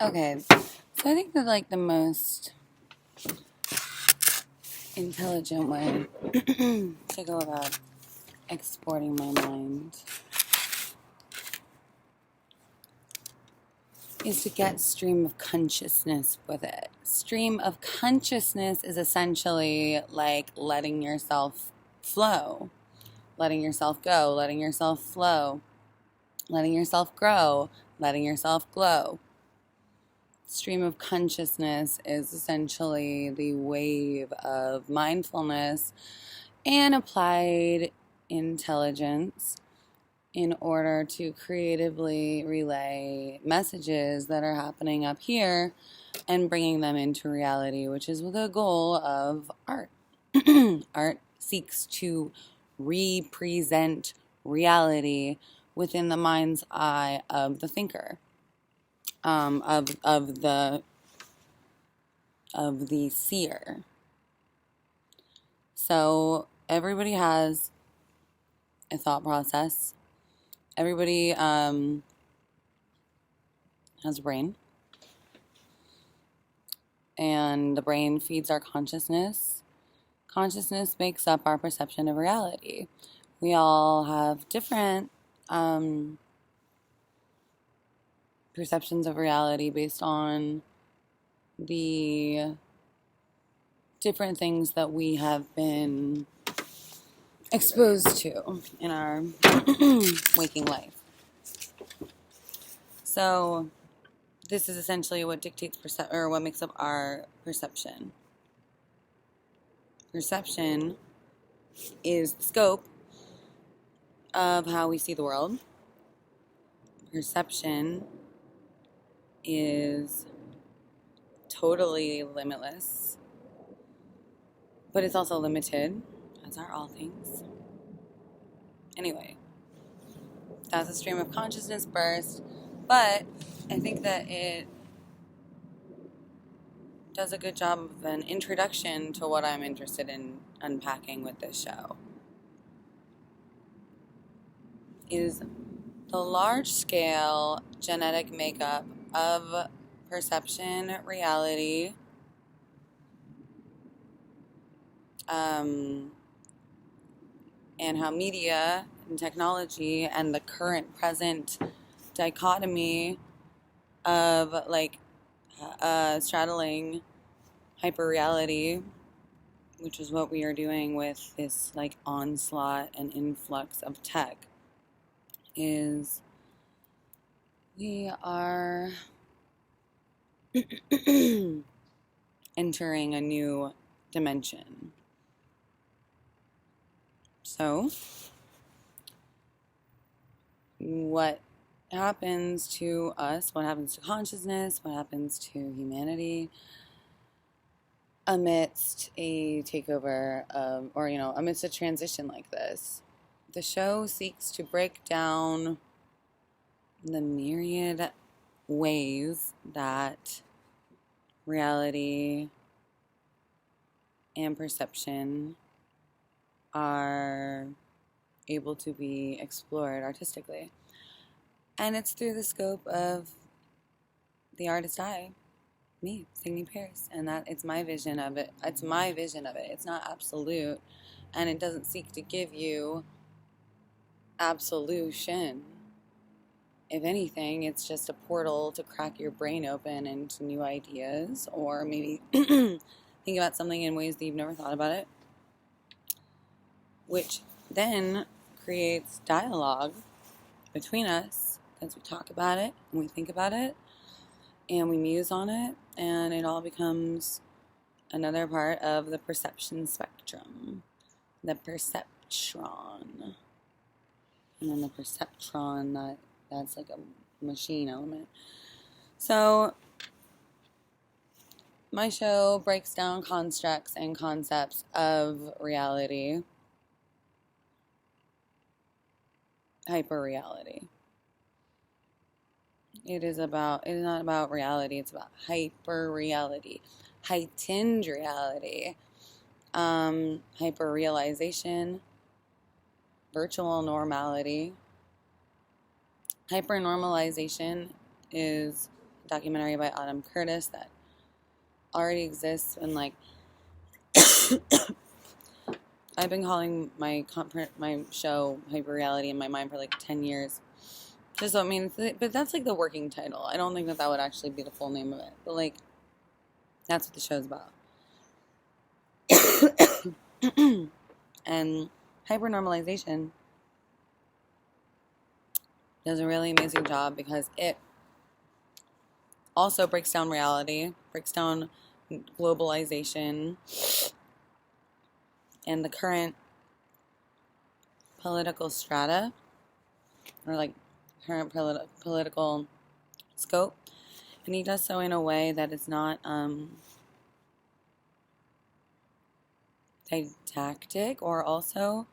Okay, so I think that like the most intelligent way to go about exporting my mind is to get stream of consciousness with it. Stream of consciousness is essentially like letting yourself flow, letting yourself go, letting yourself flow, letting yourself grow, letting yourself glow. Stream of consciousness is essentially the wave of mindfulness and applied intelligence in order to creatively relay messages that are happening up here and bringing them into reality, which is the goal of art. Art seeks to represent reality within the mind's eye of the thinker. Of the seer. So everybody has a thought process. Everybody has a brain, and the brain feeds our consciousness. Consciousness makes up our perception of reality. We all have different perceptions of reality based on the different things that we have been exposed to in our waking life. So this is essentially what dictates or what makes up our perception. Perception is the scope of how we see the world. Perception is totally limitless, but it's also limited, as are all things. Anyway, that's a stream of consciousness burst, but I think that it does a good job of an introduction to what I'm interested in unpacking with this show. Is the large-scale genetic makeup of perception, reality, and how media and technology and the current present dichotomy of straddling hyperreality, which is what we are doing with this onslaught and influx of tech, is we are entering a new dimension. So, what happens to us, what happens to consciousness, what happens to humanity amidst a takeover amidst a transition like this? The show seeks to break down the myriad ways that reality and perception are able to be explored artistically. And it's through the scope of the artist eye, me, Signe Pierce, and that it's my vision of it. It's my vision of it. It's not absolute, and it doesn't seek to give you absolution. If anything, it's just a portal to crack your brain open into new ideas, or maybe think about something in ways that you've never thought about it, which then creates dialogue between us as we talk about it and we think about it and we muse on it, and it all becomes another part of the perception spectrum, the perceptron. And then the perceptron, that's like a machine element. So my show breaks down constructs and concepts of reality, hyperreality. It is not about reality, it's about hyperreality, heightened reality, hyperrealization, virtual normality. Hypernormalization is documentary by Autumn Curtis that already exists, and like I've been calling my show Hyperreality in my mind for like 10 years. Just so, I mean, but that's like the working title. I don't think that would actually be the full name of it. But like, that's what the show's about. And hypernormalization does a really amazing job because it also breaks down reality, breaks down globalization, and the current political strata, or like current political scope. And he does so in a way that is not didactic or also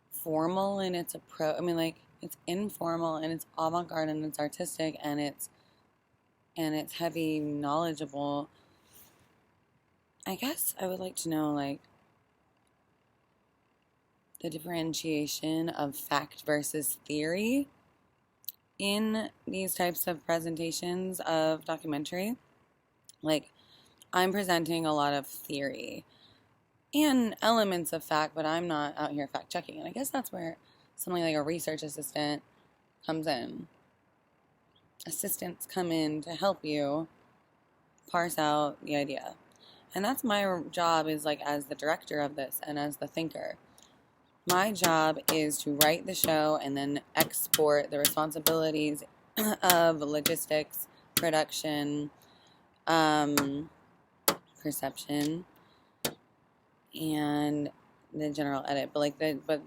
formal in its approach. I mean, like, it's informal and it's avant-garde and it's artistic and it's heavy knowledgeable. I guess I would like to know, like, the differentiation of fact versus theory in these types of presentations of documentary. Like, I'm presenting a lot of theory and elements of fact, but I'm not out here fact checking. And I guess that's where something like a research assistant comes in. Assistants come in to help you parse out the idea. And that's my job, is like, as the director of this and as the thinker. My job is to write the show and then export the responsibilities of logistics, production, perception, and the general edit. But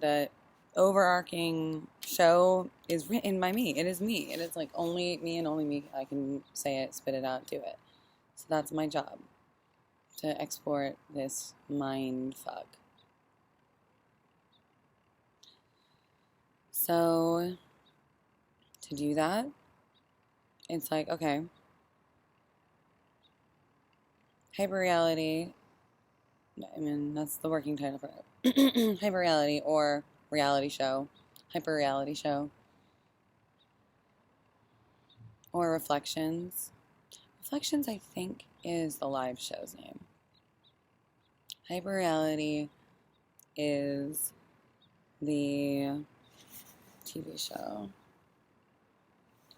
the overarching show is written by me. It is me. It is like only me and only me. I can say it, spit it out, do it. So that's my job, to export this mind fuck. So to do that, it's like, okay, Hyperreality, I mean, that's the working title for it. Hyperreality, or reality show, Hyperreality show, or Reflections. Reflections, I think, is the live show's name. Hyperreality is the TV show.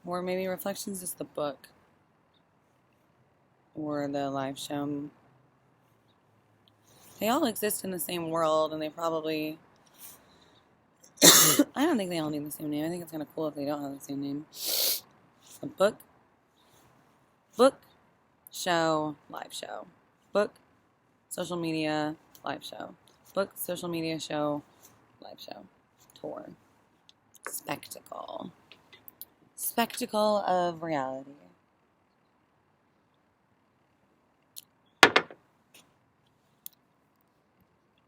Or maybe Reflections is the book. Or the live show. They all exist in the same world, and they probably... I don't think they all need the same name. I think it's kind of cool if they don't have the same name. A book, show, live show. Book, social media, live show. Book, social media, show, live show. Tour. Spectacle. Spectacle of reality.